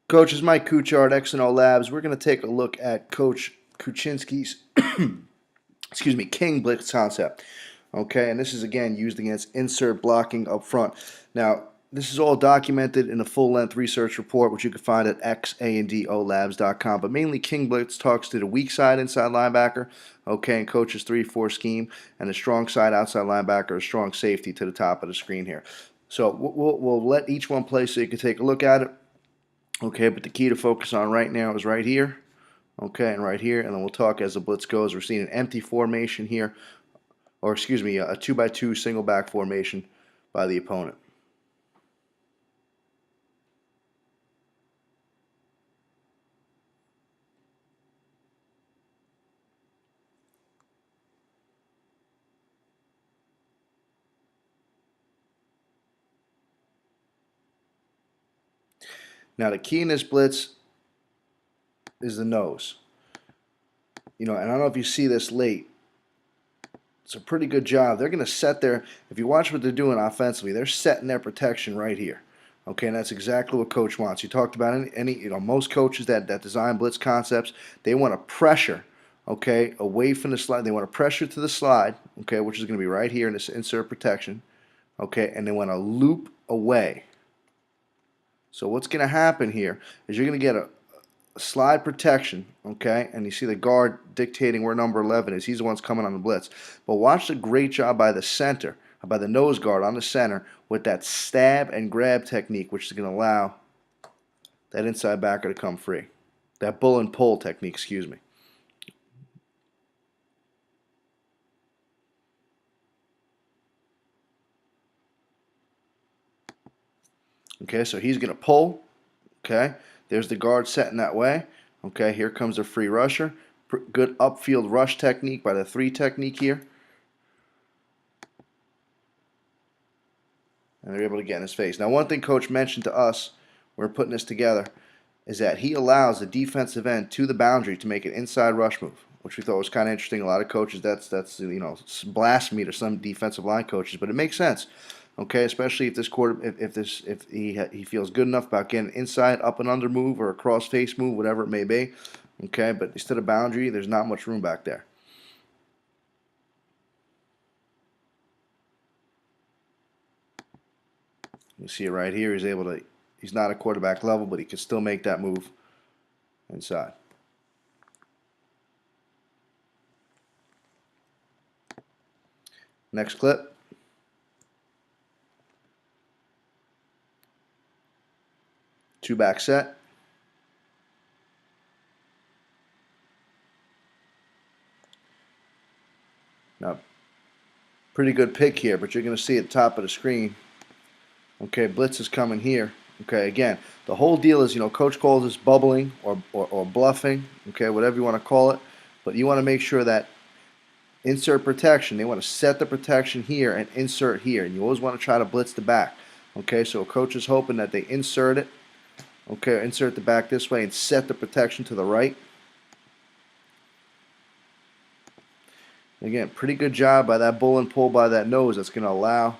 Coach, is Mike Kuchar at X&O Labs. We're going to take a look at Coach Kuczynski's, King Blitz concept. Okay, and this is again used against insert blocking up front. Now, this is all documented in a full-length research report, which you can find at xandolabs.com. But mainly, King Blitz talks to the weak side inside linebacker, okay, and coach's 3-4 scheme, and the strong side outside linebacker, a strong safety to the top of the screen here. So we'll let each one play so you can take a look at it. Okay, but the key to focus on right now is right here. Okay, and right here, and then we'll talk as the blitz goes. We're seeing an empty formation here, or excuse me, a 2-by-2 single back formation by the opponent. Now the key in this blitz is the nose. And I don't know if you see this late. It's a pretty good job. They're going to set their, if you watch what they're doing offensively, they're setting their protection right here. Okay, and that's exactly what coach wants. You talked about most coaches that design blitz concepts, they want to pressure, okay, away from the slide. They want to pressure to the slide, okay, which is going to be right here in this insert protection, okay, and they want to loop away. So what's going to happen here is you're going to get a slide protection, okay, and you see the guard dictating where number 11 is. He's the one's coming on the blitz. But watch the great job by the center, by the nose guard on the center with that stab and grab technique, which is going to allow that inside backer to come free. That bull and pull technique, excuse me. Okay, so he's going to pull. Okay, there's the guard setting that way. Okay, here comes a free rusher. Good upfield rush technique by the 3 technique here. And they're able to get in his face. Now, one thing Coach mentioned to us when we're putting this together is that he allows the defensive end to the boundary to make an inside rush move, which we thought was kind of interesting. A lot of coaches, that's blasphemy to some defensive line coaches, but it makes sense. Okay, especially if this if he feels good enough about getting inside up and under move or a cross face move, whatever it may be. Okay, but instead of boundary, there's not much room back there. You see it right here. He's not a quarterback level, but he can still make that move inside. Next clip. Two back set. Now, pretty good pick here, but you're going to see at the top of the screen. Okay, blitz is coming here. Okay, again, the whole deal is, Coach calls this bubbling or bluffing, okay, whatever you want to call it. But you want to make sure that insert protection, they want to set the protection here and insert here. And you always want to try to blitz the back. Okay, so a coach is hoping that they insert it. Okay, insert the back this way and set the protection to the right. Again, pretty good job by that bull and pull by that nose. That's going to allow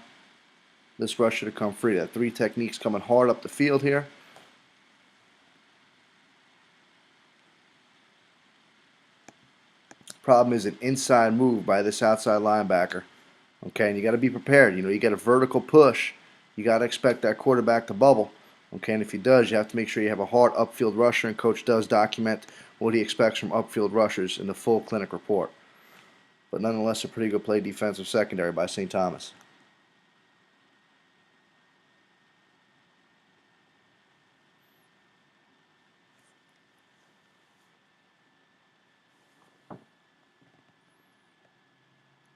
this rusher to come free. That 3 techniques coming hard up the field here. Problem is an inside move by this outside linebacker. Okay, and you got to be prepared. You got a vertical push. You got to expect that quarterback to bubble. Okay, and if he does, you have to make sure you have a hard upfield rusher, and Coach does document what he expects from upfield rushers in the full clinic report. But nonetheless, a pretty good play defensive secondary by St. Thomas.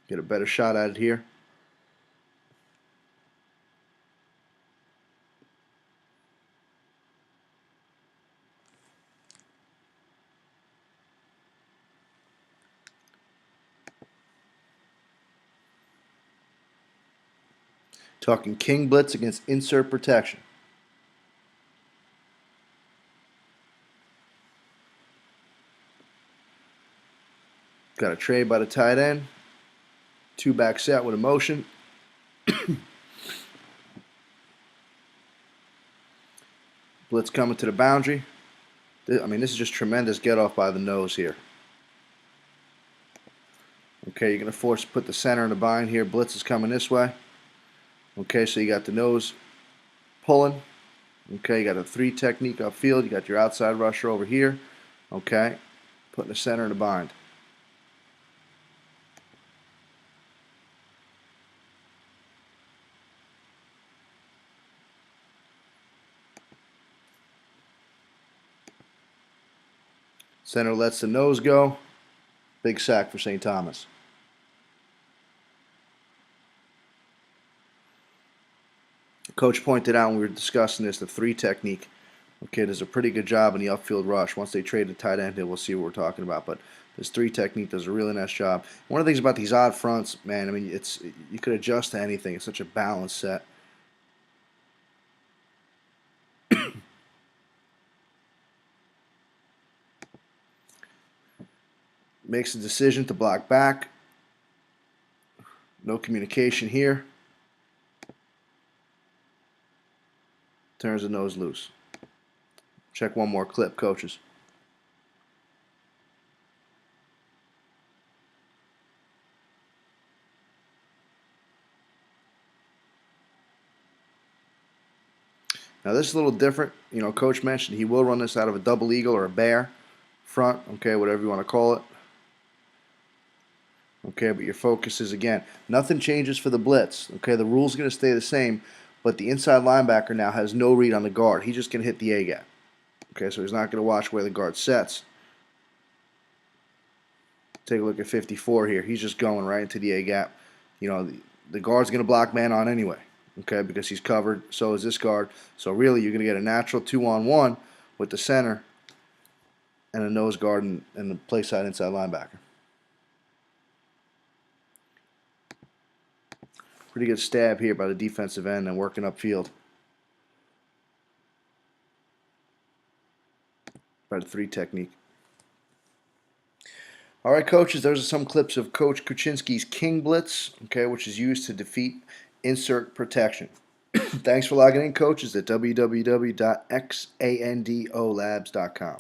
Get a better shot at it here. Talking King Blitz against insert protection. Got a trade by the tight end. 2 back set with a motion. Blitz coming to the boundary. I mean, this is just tremendous get off by the nose here. Okay, you're going to force put the center in the bind here. Blitz is coming this way. Okay, so you got the nose pulling. Okay, you got a 3 technique upfield. You got your outside rusher over here. Okay, putting the center in the bind. Center lets the nose go. Big sack for St. Thomas. Coach pointed out when we were discussing this, the 3 technique. Okay, does a pretty good job in the upfield rush. Once they trade the tight end here, we'll see what we're talking about. But this 3 technique does a really nice job. One of the things about these odd fronts, man, I mean, you could adjust to anything. It's such a balanced set. Makes a decision to block back. No communication here. Turns the nose loose. Check one more clip, coaches. Now this is a little different. You know, Coach mentioned he will run this out of a double eagle or a bear front, okay, whatever you want to call it. Okay, but your focus is, again, nothing changes for the blitz. Okay, the rule's going to stay the same, but the inside linebacker now has no read on the guard. He's just going to hit the A-gap. Okay, so he's not going to watch where the guard sets. Take a look at 54 here. He's just going right into the A-gap. You know, the guard's going to block man on anyway, okay, because he's covered. So is this guard. So really, you're going to get a natural 2-on-1 with the center and a nose guard and the play side inside linebacker. Pretty good stab here by the defensive end and working upfield by the 3 technique. All right, coaches, those are some clips of Coach Kuczynski's King Blitz, okay, which is used to defeat insert protection. Thanks for logging in, coaches, at www.xandolabs.com.